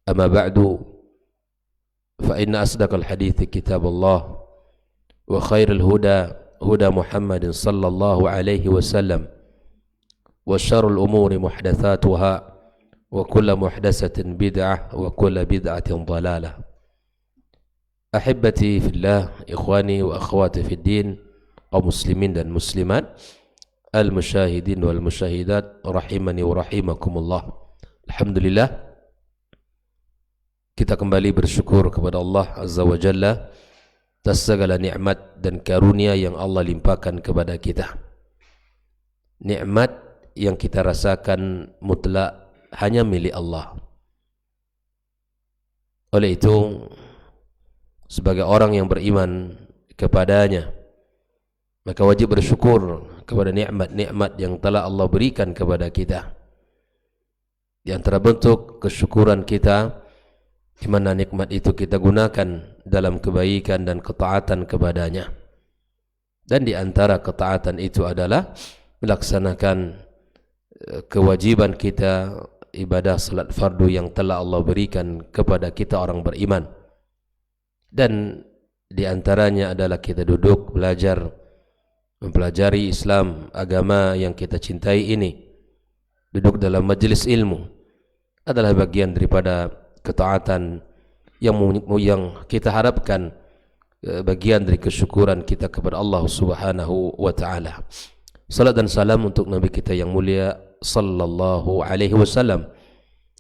أما بعد فإن أصدق الحديث كتاب الله وخير الهدى هدى محمد صلى الله عليه وسلم وشر الأمور محدثاتها وكل محدثة بدعة وكل بدعة ضلالة. أحبتي في الله، إخواني وأخواتي في الدين، kaum muslimin dan muslimat, al-musyahidin wal musyahidat rahimani wa rahimakumullah. Alhamdulillah, kita kembali bersyukur kepada Allah Azza wa Jalla atas segala nikmat dan karunia yang Allah limpahkan kepada kita. Nikmat yang kita rasakan mutlak hanya milik Allah. Oleh itu, sebagai orang yang beriman kepadanya, maka wajib bersyukur kepada nikmat-nikmat yang telah Allah berikan kepada kita. Di antara bentuk kesyukuran kita, di mana nikmat itu kita gunakan dalam kebaikan dan ketaatan kepadanya. Dan di antara ketaatan itu adalah melaksanakan kewajiban kita, ibadah salat fardu yang telah Allah berikan kepada kita orang beriman. Dan di antaranya adalah kita duduk belajar, mempelajari Islam, agama yang kita cintai ini. Duduk dalam majlis ilmu adalah bagian daripada ketaatan yang kita harapkan, bagian dari kesyukuran kita kepada Allah Subhanahu wa ta'ala. Salat dan salam untuk Nabi kita yang mulia sallallahu alaihi wasallam.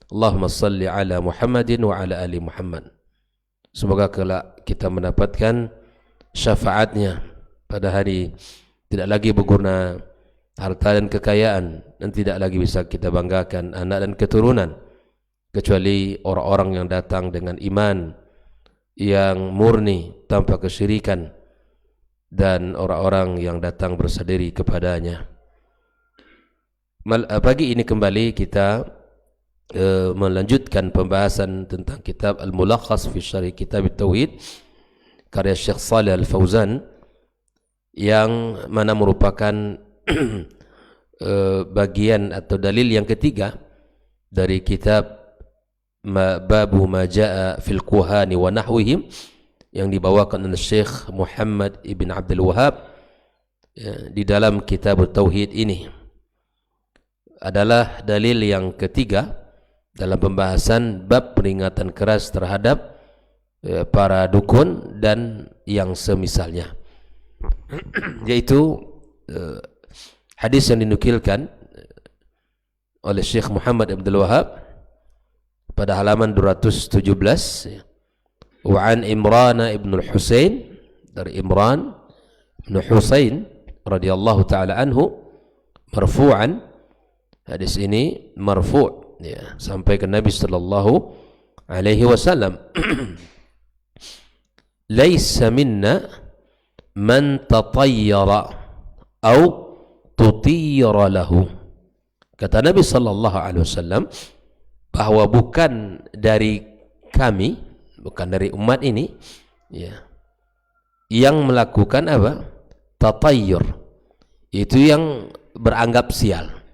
Allahumma salli ala Muhammadin wa ala ali Muhammad. Semoga kelak kita mendapatkan syafaatnya pada hari tidak lagi berguna harta dan kekayaan, dan tidak lagi bisa kita banggakan anak dan keturunan, kecuali orang-orang yang datang dengan iman yang murni tanpa kesyirikan, dan orang-orang yang datang bersadari kepadanya. Pagi ini kembali kita melanjutkan pembahasan tentang kitab Al-Mulakhas fi Syarh Kitab At-Tauhid karya Syekh Shalih Al-Fauzan, yang mana merupakan bagian atau dalil yang ketiga dari kitab Babu ma jaa fil kuhani wa nahwihim, yang dibawakan oleh Syekh Muhammad ibn Abdul Wahhab di dalam kitab Tauhid ini. Adalah dalil yang ketiga dalam pembahasan bab peringatan keras terhadap para dukun dan yang semisalnya, yaitu hadis yang dinukilkan oleh Syekh Muhammad Abdul Wahhab pada halaman 217, wa an Imran ibn al-Husain, dari Imran ibn Husain radhiyallahu taala anhu, marfu'an. Hadis ini marfu' ya, sampai ke Nabi sallallahu alaihi wasallam. Laisa minna man tatayyara au tutiyyara lahu. Kata Nabi sallallahu alaihi wasallam bahwa bukan dari kami, bukan dari umat ini ya, yang melakukan apa? Tatayyur. Itu yang beranggap sial.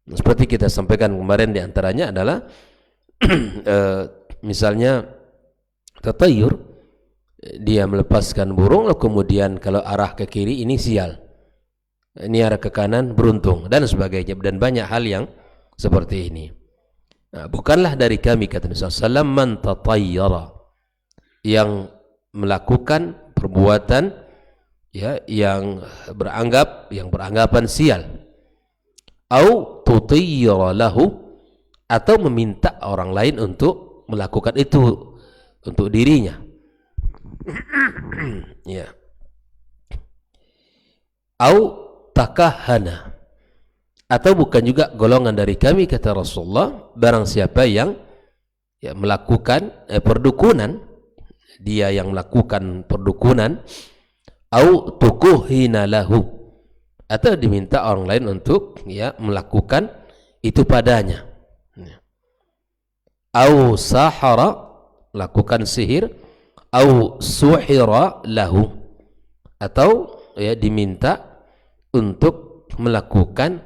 Seperti kita sampaikan kemarin, di antaranya adalah misalnya tatayyur, dia melepaskan burung, kemudian kalau arah ke kiri ini sial, ini arah ke kanan beruntung, dan sebagainya, dan banyak hal yang seperti ini. Nah, bukanlah dari kami, kata Nabi SAW, man tatayyara, yang melakukan perbuatan ya yang beranggapan sial, au tutiyyara lahu, atau meminta orang lain untuk melakukan itu untuk dirinya. Ya. Au takahana, atau bukan juga golongan dari kami, kata Rasulullah, barang siapa yang ya melakukan perdukunan, dia yang melakukan perdukunan, au tukuhina lahu, atau diminta orang lain untuk ya melakukan itu padanya, au sahara, lakukan sihir, au suhira lahu, atau ya diminta untuk melakukan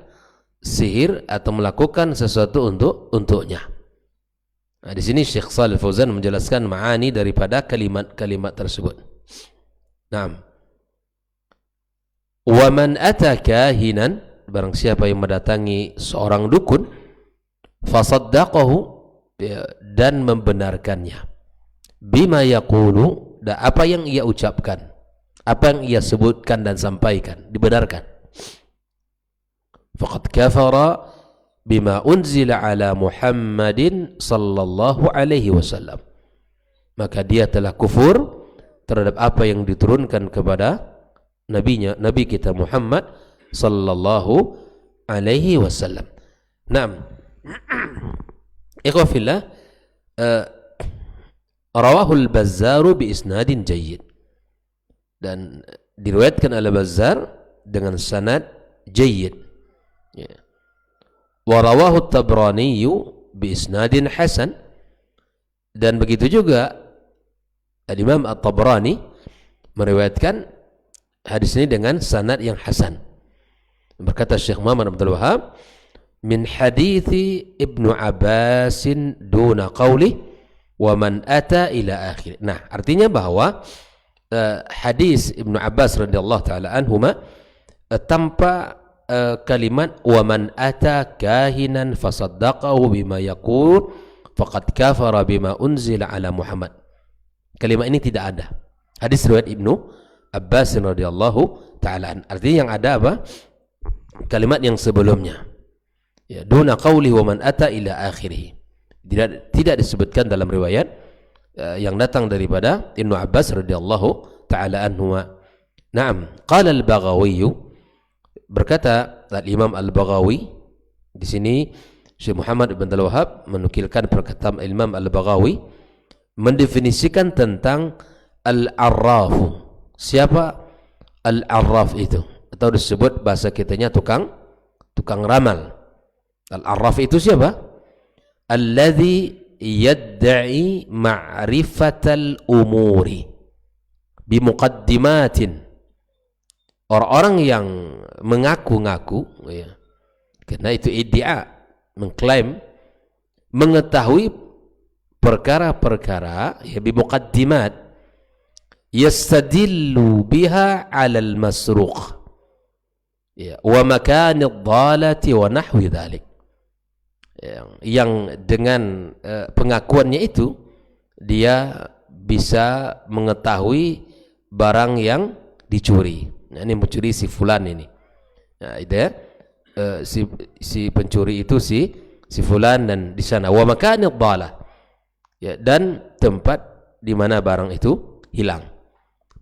sihir atau melakukan sesuatu untuknya. Nah, di sini Syekh Shalih Fauzan menjelaskan ma'ani daripada kalimat-kalimat tersebut. Naam. Wa man ata kahinan, barang siapa yang mendatangi seorang dukun, fasaddaqahu, dan membenarkannya, bima yaqulu, dan apa yang ia ucapkan, apa yang ia sebutkan dan sampaikan, dibenarkan. Faqad kafara bima unzila ala Muhammadin sallallahu alaihi wasallam, maka dia telah kufur terhadap apa yang diturunkan kepada Nabi kita Muhammad sallallahu alaihi wasallam. Naam. Ikhwah fillah, rawahul Bazzar bi isnadin jayyid, dan diriwayatkan oleh Bazzar dengan sanad jayyid. Ya. Wa rawahu Tabrani bi isnadin hasan, dan begitu juga Imam At-Tabrani meriwayatkan hadis ini dengan sanad yang hasan. Berkata Syekh Muhammad Abdul Wahhab, min hadithi Ibnu Abbasin duna qawli wa man ata ila akhir. Nah, artinya bahwa hadis Ibnu Abbas radhiyallahu taala anhuma tanpa kalimat wa man ata kahinan fasaddaqahu bima yaqul faqad kafara bima unzila ala Muhammad. Kalimat ini tidak ada. Hadis riwayat Ibnu Abbas radhiyallahu taala. Artinya yang ada apa? Kalimat yang sebelumnya. Ya, duna qawli wa man ata ila akhirih. Tidak disebutkan dalam riwayat yang datang daripada Ibnu Abbas radhiyallahu taala anhuma. Naam, qala al-Baghawi, berkata Imam Al-Baghawi, di sini Syekh Muhammad ibn Abdul Wahhab menukilkan perkataan Imam Al-Baghawi mendefinisikan tentang al-arraf. Siapa al-arraf itu? Atau disebut bahasa kitanya tukang ramal. Al-arraf itu siapa? Alladhi yadda'i ma'rifatal umuri bimuqaddimatin. Orang-orang yang mengaku-ngaku, ya, karena itu iddia, mengklaim mengetahui perkara-perkara, ya, bimuqaddimat yastadillu biha 'alal masruq, ya, wa makanid dhalati wa nahwi dhalik, yang dengan pengakuannya itu dia bisa mengetahui barang yang dicuri. Nah, ini mencuri si fulan ini. Nah, itu ya, si pencuri itu si fulan, dan di sana wa makanid dhalah, ya, dan tempat di mana barang itu hilang.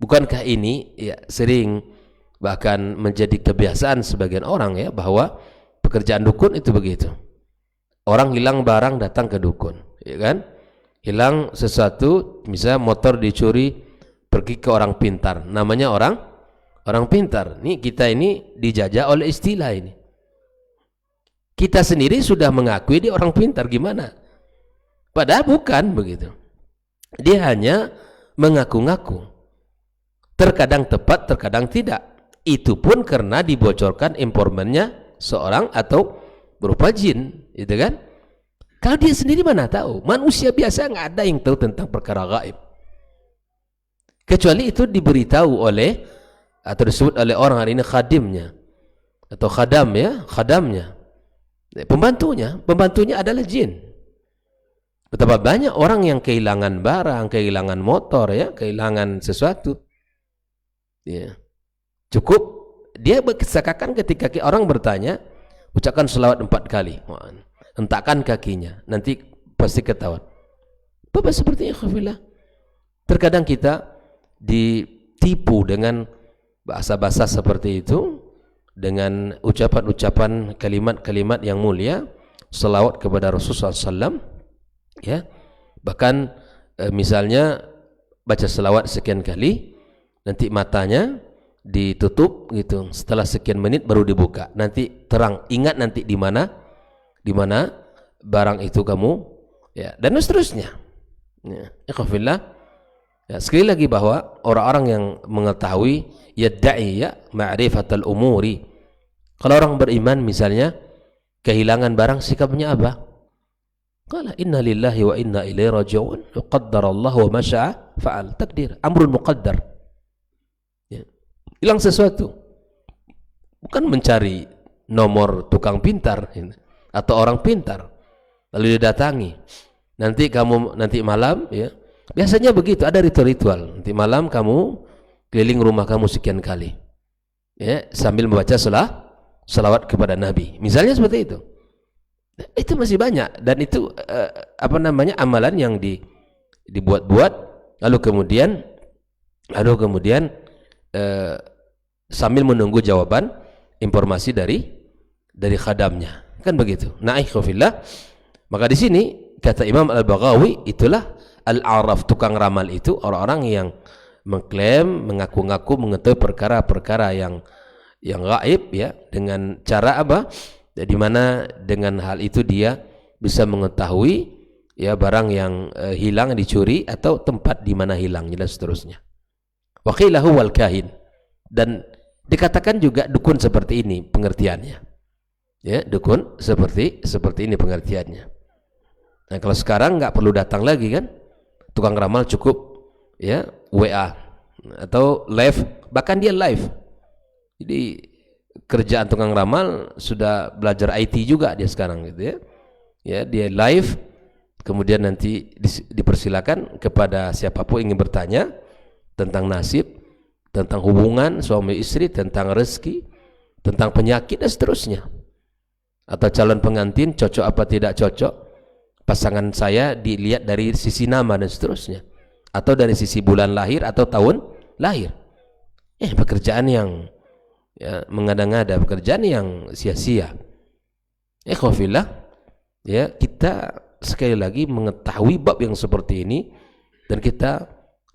Bukankah ini, ya, sering bahkan menjadi kebiasaan sebagian orang, ya, bahwa pekerjaan dukun itu begitu. Orang hilang barang datang ke dukun, ya kan? Hilang sesuatu, misalnya motor dicuri, pergi ke orang pintar. Namanya orang pintar. Nih, kita ini dijajah oleh istilah ini. Kita sendiri sudah mengakui dia orang pintar, gimana? Padahal bukan begitu. Dia hanya mengaku-ngaku. Terkadang tepat, terkadang tidak. Itu pun karena dibocorkan informannya seorang atau berupa jin, itu kan? Kalau dia sendiri mana tahu? Manusia biasa nggak ada yang tahu tentang perkara gaib. Kecuali itu diberitahu oleh atau disebut oleh orang hari ini khadimnya atau khadam, ya, khadamnya, pembantunya adalah jin. Betapa banyak orang yang kehilangan barang, kehilangan motor, ya, kehilangan sesuatu, ya, cukup dia berkisahkan ketika orang bertanya, ucapkan selawat 4 kali, hentakkan kakinya, nanti pasti ketahuan. Bapak seperti ikhwillah. Terkadang kita ditipu dengan bahasa-bahasa seperti itu, dengan ucapan-ucapan kalimat-kalimat yang mulia, selawat kepada Rasulullah SAW, ya, bahkan misalnya baca selawat sekian kali, nanti matanya ditutup gitu, setelah sekian menit baru dibuka, nanti terang, ingat nanti di mana barang itu kamu, ya, dan seterusnya, ya. Ikhwafillah. Ya, sekali lagi bahwa orang-orang yang mengetahui yadda'i, ya, ma'rifatal umuri. Kalau orang beriman misalnya kehilangan barang, sikapnya apa? Qala inna lillahi wa inna ilaihi raji'un. Qaddara Allah wa ma syaa fa'al. Takdir, amrun muqaddar. Ya. Hilang sesuatu. Bukan mencari nomor tukang pintar atau orang pintar lalu didatangi. Nanti malam, ya. Biasanya begitu, ada ritual-ritual. Nanti malam kamu keliling rumah kamu sekian kali. Ya, sambil membaca salawat kepada Nabi. Misalnya seperti itu. Itu masih banyak dan itu amalan yang dibuat-buat lalu kemudian sambil menunggu jawaban informasi dari khadamnya, kan begitu. Na'ikhubillah. Maka di sini kata Imam Al-Baghawi, itulah al-araf, tukang ramal itu orang-orang yang mengklaim, mengaku-ngaku mengetahui perkara-perkara yang gaib, ya, dengan cara apa? Di mana dengan hal itu dia bisa mengetahui, ya, barang yang hilang, dicuri, atau tempat di mana hilangnya dan seterusnya. Wa qila huwal kahin, dan dikatakan juga dukun seperti ini pengertiannya. Ya, dukun seperti ini pengertiannya. Nah, kalau sekarang nggak perlu datang lagi kan, tukang ramal cukup, ya, WA atau live, bahkan dia live. Jadi kerjaan tukang ramal sudah belajar IT juga dia sekarang, gitu ya. Ya, dia live, kemudian nanti dipersilakan kepada siapapun ingin bertanya tentang nasib, tentang hubungan suami istri, tentang rezeki, tentang penyakit dan seterusnya. Atau calon pengantin cocok apa tidak cocok, pasangan saya dilihat dari sisi nama dan seterusnya, atau dari sisi bulan lahir atau tahun lahir. Pekerjaan yang, ya, mengada-ngada, pekerjaan yang sia-sia. Ikhwafillah, ya, kita sekali lagi mengetahui bab yang seperti ini dan kita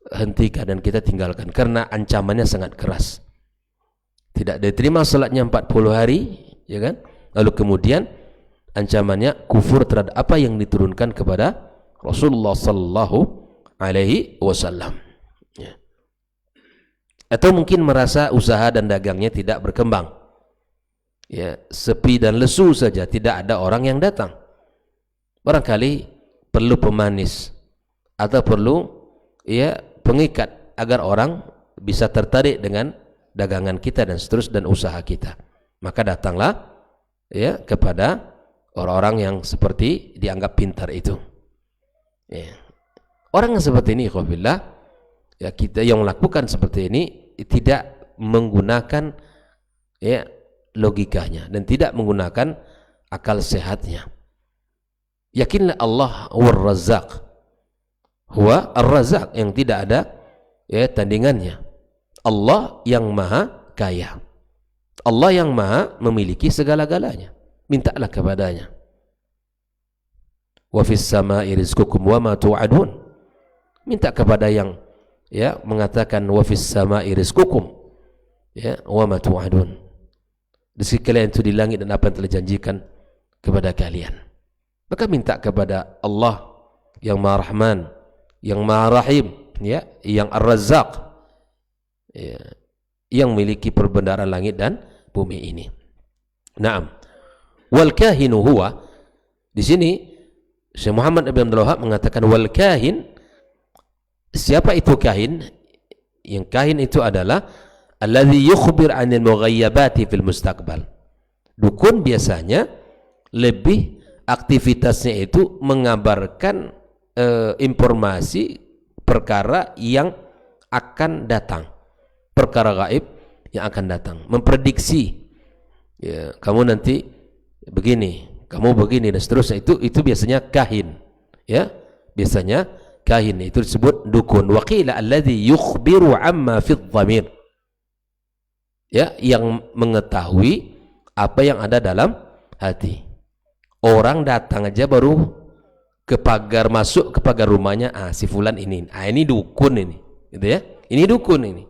hentikan dan kita tinggalkan karena ancamannya sangat keras. Tidak diterima salatnya 40 hari, ya kan? Lalu kemudian ancamannya kufur terhadap apa yang diturunkan kepada Rasulullah sallallahu alaihi wasallam. Ya. Atau mungkin merasa usaha dan dagangnya tidak berkembang. Ya, sepi dan lesu saja, tidak ada orang yang datang. Barangkali perlu pemanis atau perlu, ya, pengikat agar orang bisa tertarik dengan dagangan kita dan seterusnya dan usaha kita. Maka datanglah, ya, kepada orang-orang yang seperti dianggap pintar itu. Ya. Orang yang seperti ini, ikhwabillah, ya, kita yang melakukan seperti ini tidak menggunakan, ya, logikanya dan tidak menggunakan akal sehatnya. Yakinlah Allah huwa ar-razzaq, huwa ar-razzaq, yang tidak ada, ya, tandingannya. Allah yang maha kaya, Allah yang maha memiliki segala-galanya. Mintalah kepadanya. Wa fis samai rizqukum wa ma tu'adun. Minta kepada yang, ya, mengatakan wa fis samai rizqukum, ya, wa ma tu'adun. Rezeki kalian itu di langit dan apa yang telah janjikan kepada kalian. Maka minta kepada Allah yang Maha Rahman, yang Maha Rahim, ya, yang Ar-Razzaq, ya, yang memiliki perbendaharaan langit dan bumi ini. Naam. Wal kahinu huwa, di sini Syekh Muhammad bin Abdul Wahab mengatakan wal kahin, siapa itu kahin? Yang kahin itu adalah alladzi yukhbir 'anil mughayyabati fil mustaqbal. Dukun biasanya lebih aktivitasnya itu mengabarkan informasi perkara yang akan datang, perkara gaib yang akan datang, memprediksi, ya, kamu nanti begini, kamu begini dan seterusnya. Itu biasanya kahin, ya, biasanya kahin itu disebut dukun. Wa qila alladzi yukhbiru amma fi dhamir, ya, yang mengetahui apa yang ada dalam hati. Orang datang aja baru ke pagar, masuk ke pagar rumahnya, si fulan ini, ini dukun ini, gitu ya. Ini dukun ini.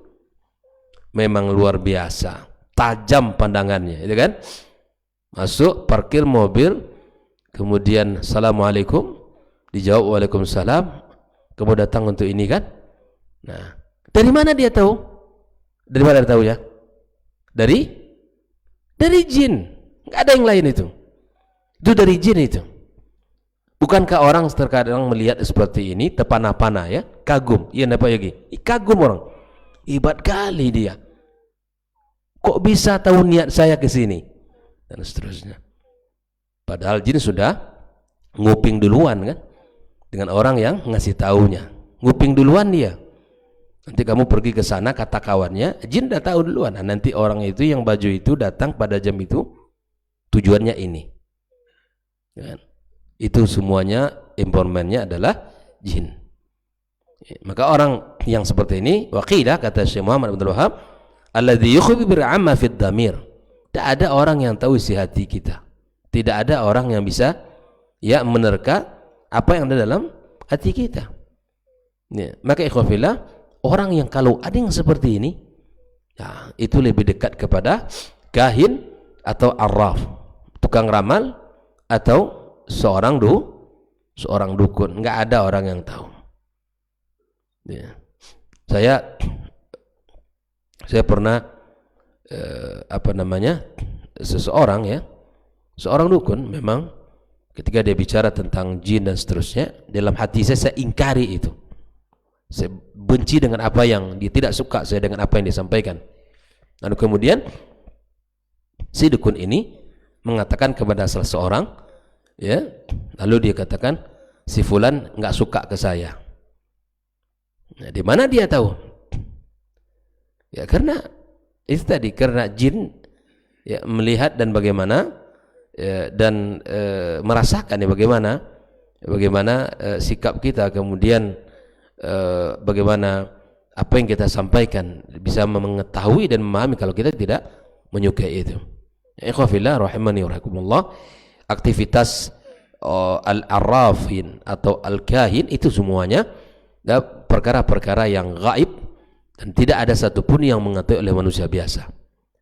Memang luar biasa, tajam pandangannya, gitu kan? Masuk, parkir mobil, kemudian assalamualaikum, dijawab waalaikumsalam, kamu datang untuk ini kan? Nah, dari mana dia tahu? Dari mana dia tahu, ya? Dari jin, nggak ada yang lain itu. Itu dari jin itu. Bukankah orang terkadang melihat seperti ini terpana-pana ya, kagum. Iya apa lagi? Kagum orang. Hebat kali dia. Kok bisa tahu niat saya ke sini? Dan seterusnya. Padahal jin sudah nguping duluan kan dengan orang yang ngasih taunya. Nguping duluan dia. Nanti kamu pergi ke sana kata kawannya, jin udah tahu duluan. Nah, nanti orang itu yang baju itu datang pada jam itu tujuannya ini. Kan? Itu semuanya informannya adalah jin. Maka orang yang seperti ini, waqilah kata Syekh Muhammad bin Abdul Wahhab, alladzi yukhbir amma fid damir. Tidak ada orang yang tahu isi hati kita. Tidak ada orang yang bisa ya menerka apa yang ada dalam hati kita. Ya, maka ikhwafillah, orang yang kalau ada yang seperti ini, ya, itu lebih dekat kepada kahin atau arraf, tukang ramal atau seorang dukun. Nggak ada orang yang tahu. Ya. Saya pernah seseorang ya, seorang dukun memang ketika dia bicara tentang jin dan seterusnya, dalam hati saya ingkari itu. Saya benci dengan apa yang dia, tidak suka saya dengan apa yang dia sampaikan. Lalu kemudian si dukun ini mengatakan kepada salah seorang, ya, lalu dia katakan si fulan nggak suka ke saya. Nah, di mana dia tahu? Ya karena itu tadi, karena jin ya melihat dan bagaimana dan merasakan ya bagaimana sikap kita, kemudian bagaimana apa yang kita sampaikan, bisa mengetahui dan memahami kalau kita tidak menyukai itu. Ikhwafillah rahimani wa rahimakumullah, aktivitas al-arrafin atau al-kahin itu semuanya perkara-perkara yang gaib dan tidak ada satupun yang mengetahui oleh manusia biasa.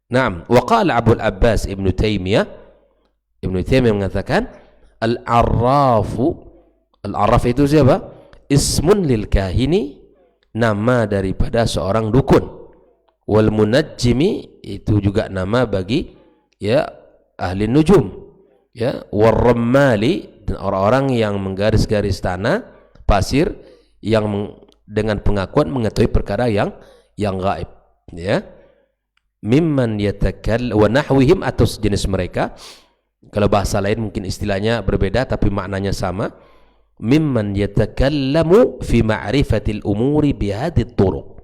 Naam, wa qala Abu al-Abbas Ibnu Taimiyah mengatakan al-arraf itu siapa? Ismun lil kahini, nama daripada seorang dukun. Wal munajjimi, itu juga nama bagi ya ahli nujum, ya. Warrammali, dan orang-orang yang menggaris-garis tanah, pasir, yang dengan pengakuan mengetahui perkara yang gaib, ya. Mimman yatakal wa nahwihim, atau sejenis mereka. Kalau bahasa lain mungkin istilahnya berbeda tapi maknanya sama. Mimman yatakallamu fi ma'rifatil umuri bihadit turuq.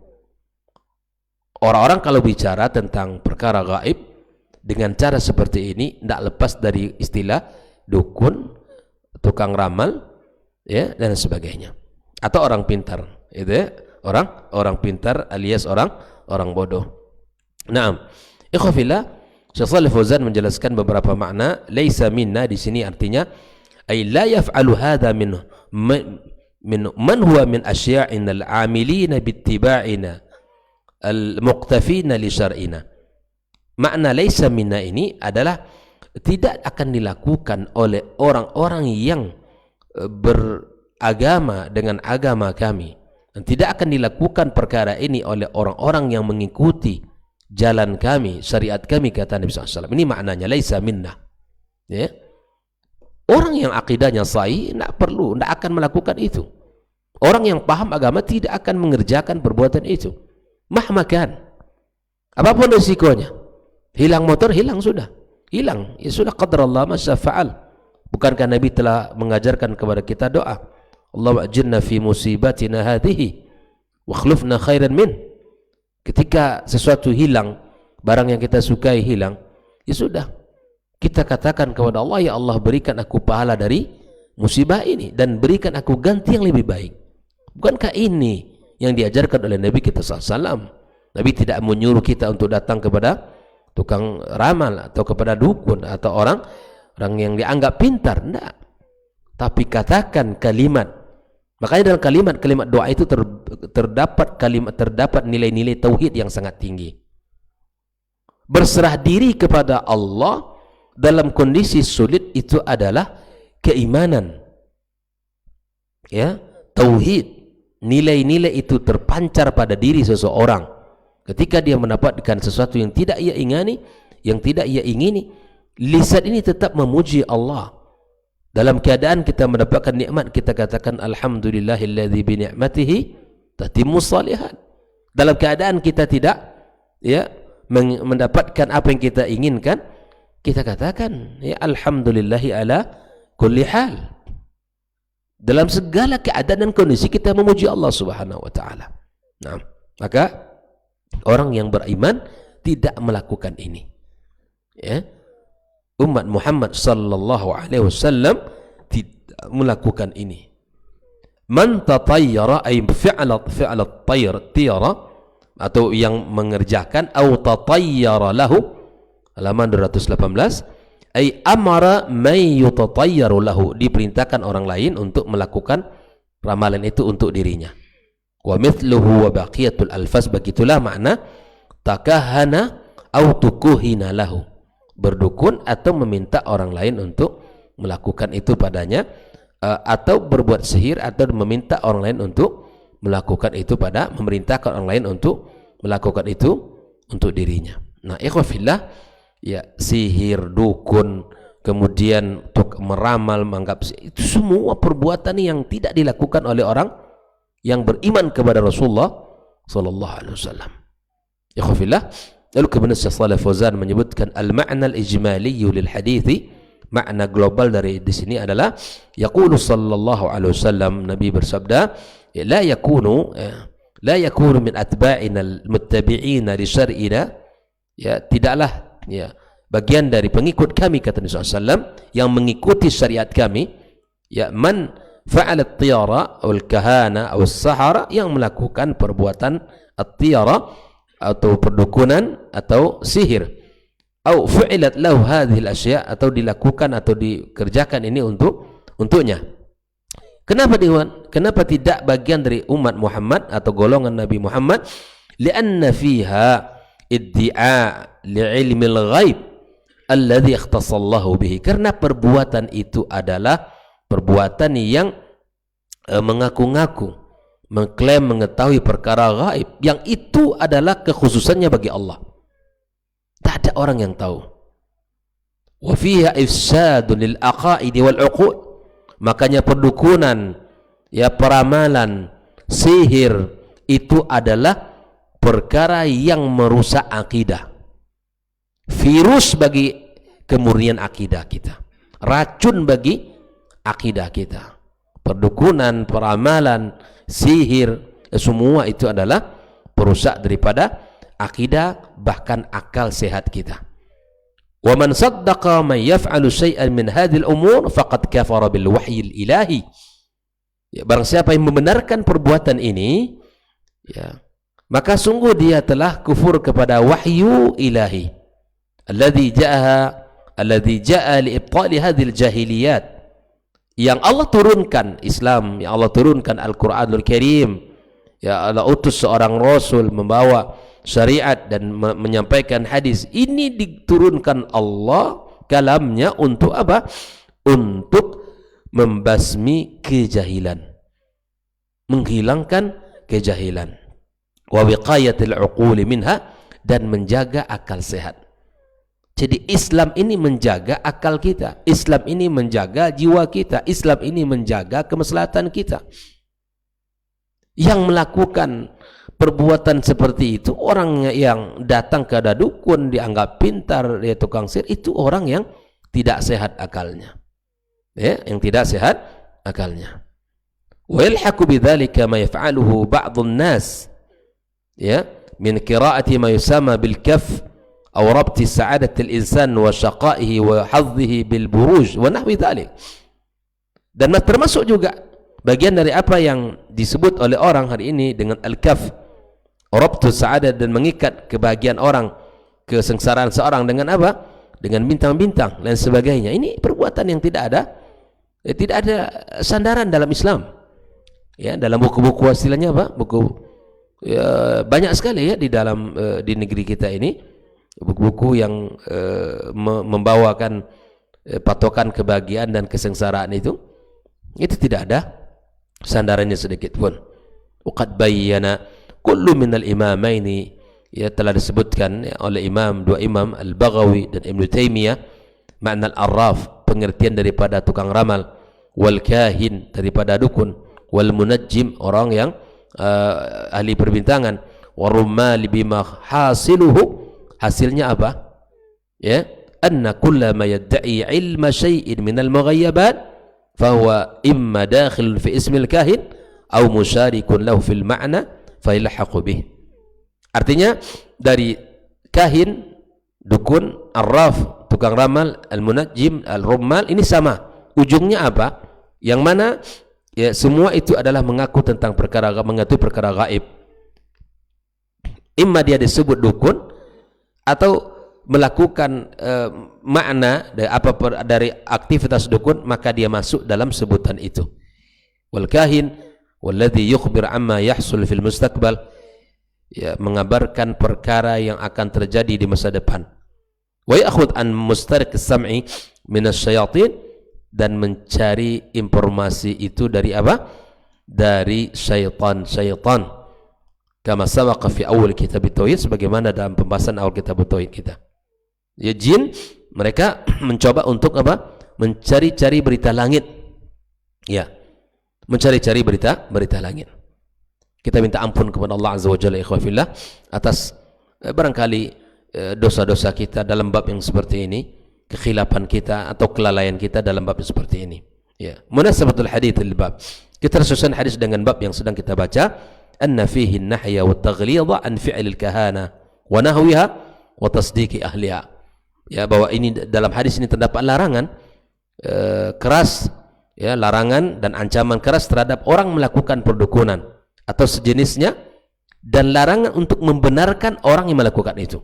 Orang-orang kalau bicara tentang perkara gaib dengan cara seperti ini, tidak lepas dari istilah dukun, tukang ramal, ya, dan sebagainya. Atau orang pintar, itu ya, orang pintar alias orang bodoh. Naam, ikhwafillah, Syekh Shalih Fauzan menjelaskan beberapa makna. Laisa minna di sini artinya ay la yaf'alu hadha min man huwa min asya'in al-'amilina bittiba'ina al-muqtafina li syar'ina. Makna laisa minna ini adalah tidak akan dilakukan oleh orang-orang yang beragama dengan agama kami, dan tidak akan dilakukan perkara ini oleh orang-orang yang mengikuti jalan kami, syariat kami, kata Nabi SAW. Ini maknanya laisa minna, ya. Orang yang akidahnya sahih tidak akan melakukan itu. Orang yang paham agama tidak akan mengerjakan perbuatan itu. Mahmakan, apapun risikonya. Hilang motor, hilang sudah, hilang, ya sudah, qadarallah ma syafa'al. Bukankah Nabi telah mengajarkan kepada kita doa, Allahumma ajirna fi musibatina hadhihi wa akhlifna khairan min. Ketika sesuatu hilang, barang yang kita sukai hilang, ya sudah, kita katakan kepada Allah, ya Allah, berikan aku pahala dari musibah ini dan berikan aku ganti yang lebih baik. Bukankah ini yang diajarkan oleh Nabi kita SAW? Nabi tidak menyuruh kita untuk datang kepada tukang ramal atau kepada dukun atau orang yang dianggap pintar, enggak. Tapi katakan kalimat. Makanya dalam kalimat doa itu terdapat nilai-nilai tauhid yang sangat tinggi. Berserah diri kepada Allah dalam kondisi sulit itu adalah keimanan, ya, tauhid. Nilai-nilai itu terpancar pada diri seseorang ketika dia mendapatkan sesuatu yang tidak ia ingini, lisan ini tetap memuji Allah, Dalam keadaan kita mendapatkan nikmat, kita katakan alhamdulillahilladzi bi ni'matihi tatimmus shalihat. Dalam keadaan kita tidak mendapatkan apa yang kita inginkan, kita katakan alhamdulillahi ala kulli hal. Dalam segala keadaan dan kondisi kita memuji Allah Subhanahu wa taala. Nah, maka orang yang beriman tidak melakukan ini. Umat Muhammad sallallahu alaihi wasallam tidak melakukan ini. Man tatayyara ay fi'la tiyara, atau yang mengerjakan, atau tatayyara lahu, halaman 218, ay amara may yutatayyaru lahu, diperintahkan orang lain untuk melakukan ramalan itu untuk dirinya. Wa mithluhu wa baqiyatul alfaz, begitulah makna takahana au tukuhina lahu, berdukun atau meminta orang lain untuk melakukan itu padanya, atau berbuat sihir, atau meminta orang lain untuk melakukan itu pada, memerintahkan orang lain untuk melakukan itu untuk dirinya. Nah, ikhwafillah, sihir, dukun, kemudian untuk meramal, menganggap itu semua perbuatan yang tidak dilakukan oleh orang yang beriman kepada Rasulullah sallallahu alaihi wasallam. Ikhwafillah, lalu kemudian Syekh Shalih Fauzan menyebutkan al-ma'na al-ijmali lil hadithi, makna global dari di sini adalah yaqulu sallallahu alaihi wasallam, Nabi bersabda, la yakunu min atba'ina al-muttabi'ina li syar'ina, tidaklah bagian dari pengikut kami, kata Nabi SAW, yang mengikuti syariat kami, man fa'ala at-tiyara atau al-kahana atau as-sahara, yang melakukan perbuatan at-tiyara atau perdukunan atau sihir, atau fu'ilat lahu hadhil asya, atau dilakukan atau dikerjakan ini untuknya. Kenapa tidak bagian dari umat Muhammad atau golongan Nabi Muhammad? Lianna fiha iddi'a li'ilmil ghaib alladhi ikhtasallahu bihi, karena perbuatan itu adalah perbuatan yang mengaku-ngaku, mengklaim mengetahui perkara gaib, yang itu adalah kekhususannya bagi Allah. Tak ada orang yang tahu. Wa fiha ifsadun lil aqaidi wal uqud, makanya perdukunan, peramalan, sihir itu adalah perkara yang merusak akidah, virus bagi kemurnian akidah kita, racun bagi akidah kita. Perdukunan, peramalan, sihir, semua itu adalah perusak daripada akidah, bahkan akal sehat kita. Wa man saddaqa man yaf'alu syai'an min hadhil umur faqad kafara bil wahyil ilahi. Barang siapa yang membenarkan perbuatan ini, maka sungguh dia telah kufur kepada wahyu ilahi alladhi ja'a li ibtali hadhil jahiliyat, yang Allah turunkan Islam, yang Allah turunkan Al-Quranul Karim, Allah utus seorang Rasul membawa syariat dan menyampaikan hadis. Ini diturunkan Allah kalamnya untuk apa? Untuk membasmi kejahilan, menghilangkan kejahilan, wa wiqayatil uquli minha, dan menjaga akal sehat. Jadi Islam ini menjaga akal kita, Islam ini menjaga jiwa kita, Islam ini menjaga kemaslahatan kita. Yang melakukan perbuatan seperti itu, orang yang datang ke dukun dianggap pintar, dia tukang sihir, itu orang yang tidak sehat akalnya, yang tidak sehat akalnya. Wa yalhaqu bidzalika ma yaf'aluhu ba'dun nas, min qira'ati ma yusama bil kaf أو ربط سعادة الإنسان وشقائه وحظه بالبروج ونحو ذلك. Dan termasuk juga bagian dari apa yang disebut oleh orang hari ini dengan al-kaf, rabtu sa'adah, dan mengikat kebahagiaan orang, kesengsaraan seorang dengan apa? Dengan bintang-bintang dan sebagainya. Ini perbuatan yang tidak ada sandaran dalam Islam. Dalam buku-buku istilahnya apa? Buku banyak sekali di dalam di negeri kita ini, buku-buku yang membawakan patokan kebahagiaan dan kesengsaraan itu tidak ada sandarannya sedikit pun. Waqad bayyana kullu minal imamaini, telah disebutkan oleh dua imam Al-Baghawi dan Ibnu Taimiyah, makna al-arraf, pengertian daripada tukang ramal, wal kahin, daripada dukun, wal munajjim, orang yang ahli perbintangan, warummal bima hasiluhu, hasilnya apa? Ya, anna kullama yadda'i ilma syai'in minal mughayyabat fahuwa imma dakhilun fi ismil kahin aw musyarikun lahu fil ma'na fa yalhaqu bih. Artinya dari kahin, dukun, arraf, tukang ramal, al-munajjim, al-rummal, ini sama. Ujungnya apa? Yang mana ya semua itu adalah mengaku tentang perkara, mengetahui perkara gaib. Imma dia disebut dukun atau melakukan makna dari aktivitas dukun, maka dia masuk dalam sebutan itu. Wal kahin walladhi yukhbir amma yahsul fil mustaqbal, ya, mengabarkan perkara yang akan terjadi di masa depan. Wa ya'khudh an mustariq as-sam'i min asy-syayatin, dan mencari informasi itu dari apa? Dari syaitan-syaitan. Kama sabaqa fi awal kitab at-tauhid, sebagaimana dalam pembahasan awal kitab at-tauhid kita. Ya, jin mereka mencoba untuk apa? Mencari-cari berita langit. Ya, mencari-cari berita langit. Kita minta ampun kepada Allah Azza wa Jalla ikhwafillah atas barangkali dosa-dosa kita dalam bab yang seperti ini, kekhilafan kita atau kelalaian kita dalam bab yang seperti ini. Ya, munasabatul hadits lil bab. Kita susun hadis dengan bab yang sedang kita baca, anna fihi an-nahya wa at-taghlidha an fi'l al-kahana wa nahwiha wa tasdiqi ahliha. Ya, bahwa ini dalam hadis ini terdapat larangan keras, ya, larangan dan ancaman keras terhadap orang melakukan perdukunan atau sejenisnya, dan larangan untuk membenarkan orang yang melakukan itu.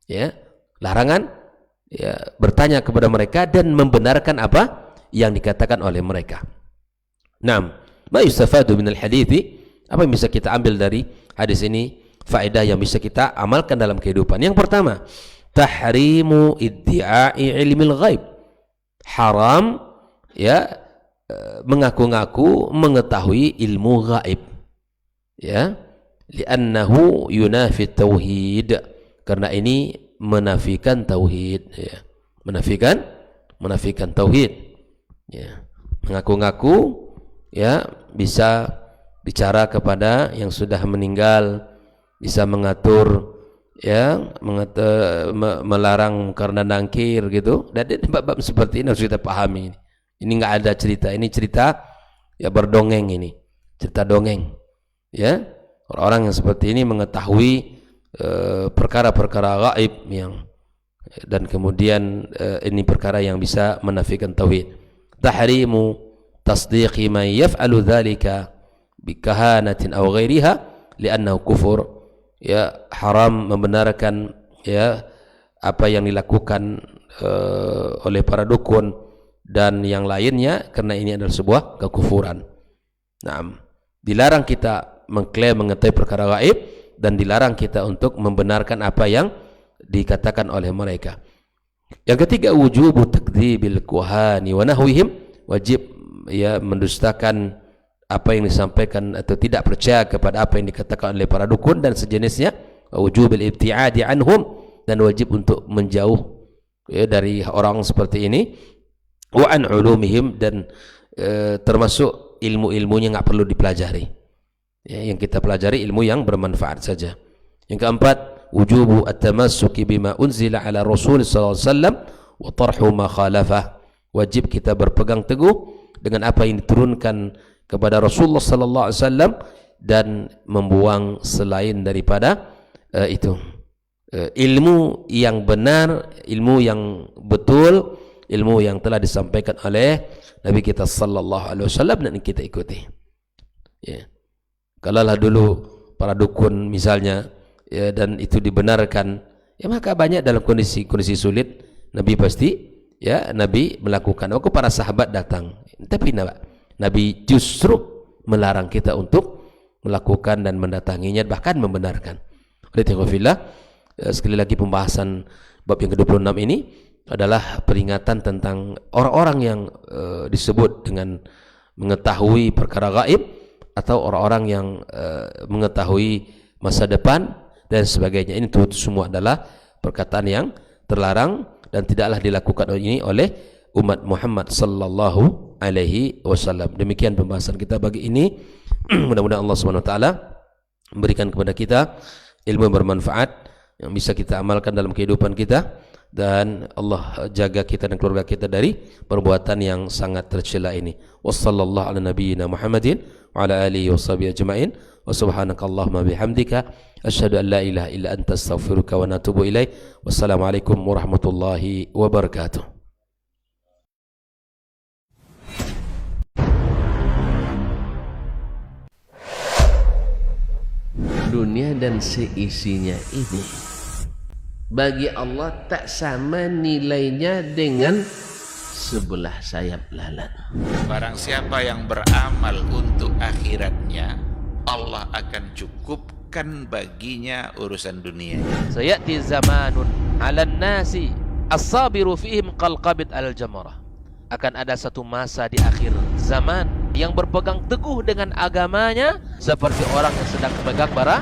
Ya, larangan, ya, bertanya kepada mereka dan membenarkan apa yang dikatakan oleh mereka. Naam, ma yustafadu minal hadithi, apa yang bisa kita ambil dari hadis ini, faedah yang bisa kita amalkan dalam kehidupan. Yang pertama, tahrimu iddi'ai ilmil ghaib. Haram, ya, mengaku-ngaku mengetahui ilmu gaib. Ya, li'annahu yunafi tauhid, karena ini menafikan tauhid, ya. Menafikan tauhid. Ya, mengaku-ngaku, ya, bisa bicara kepada yang sudah meninggal, bisa mengatur, ya, melarang karena nangkir gitu. Dan bab-bab seperti ini harus kita pahami. Ini enggak ada cerita, ini cerita, ya, berdongeng, ini cerita dongeng. Ya, orang-orang yang seperti ini mengetahui perkara-perkara gaib yang, dan kemudian ini perkara yang bisa menafikan tauhid. Tahrimu tasdiqi man yaf'alu dzalika bikahanatin aw ghairiha li'annahu kufur. Ya, haram membenarkan, ya, apa yang dilakukan oleh para dukun dan yang lainnya, karena ini adalah sebuah kekufuran. Nah, dilarang kita mengklaim mengetahui perkara gaib, dan dilarang kita untuk membenarkan apa yang dikatakan oleh mereka. Yang ketiga, wujubu takdzibil kuhani wa nahwihim, wajib, ya, mendustakan apa yang disampaikan atau tidak percaya kepada apa yang dikatakan oleh para dukun dan sejenisnya. Wujubil ibtiadi anhum, dan wajib untuk menjauh, ya, dari orang seperti ini. Wa an ulumihim, dan termasuk ilmu-ilmunya nggak perlu dipelajari. Ya, yang kita pelajari ilmu yang bermanfaat saja. Yang keempat, wujubu at-tamassuki bima unzila ala Rasul sallallahu alaihi wasallam wa tarhu ma khalafah. Wajib kita berpegang teguh dengan apa yang diturunkan kepada Rasulullah sallallahu alaihi wasallam dan membuang selain daripada itu. Ilmu yang benar, ilmu yang betul, ilmu yang telah disampaikan oleh Nabi kita sallallahu alaihi wasallam dan kita ikuti. Ya. Kalaulah dulu para dukun misalnya, ya, dan itu dibenarkan, ya, maka banyak dalam kondisi sulit Nabi pasti, ya, Nabi melakukan. Waktu para sahabat datang, tapi Nabi justru melarang kita untuk melakukan dan mendatanginya, bahkan membenarkan. Sekali lagi pembahasan bab yang ke-26 ini adalah peringatan tentang orang-orang yang disebut dengan mengetahui perkara gaib, atau orang-orang yang mengetahui masa depan dan sebagainya. Ini semua adalah perkataan yang terlarang dan tidaklah dilakukan ini oleh umat Muhammad sallallahu alaihi wasallam. Demikian pembahasan kita pagi ini. Mudah-mudahan Allah Subhanahu wa taala memberikan kepada kita ilmu yang bermanfaat yang bisa kita amalkan dalam kehidupan kita, dan Allah jaga kita dan keluarga kita dari perbuatan yang sangat tercela ini. Wassallallahu ala nabiyyina Muhammadin wa ala alihi washabihi ajma'in. Wa subhanakallahumma bihamdika asyhadu an la ilaha illa anta astaghfiruka wa atubu ilaik. Wassalamualaikum warahmatullahi wabarakatuh. Dunia dan seisinya ini bagi Allah tak sama nilainya dengan sebelah sayap lalat. Barang siapa yang beramal untuk akhiratnya, Allah akan cukupkan baginya urusan dunia. Sayati zamanun 'alan nasi as-sabiru fihim qalqabit al-jamarah. Akan ada satu masa di akhir zaman yang berpegang teguh dengan agamanya seperti orang yang sedang memegang bara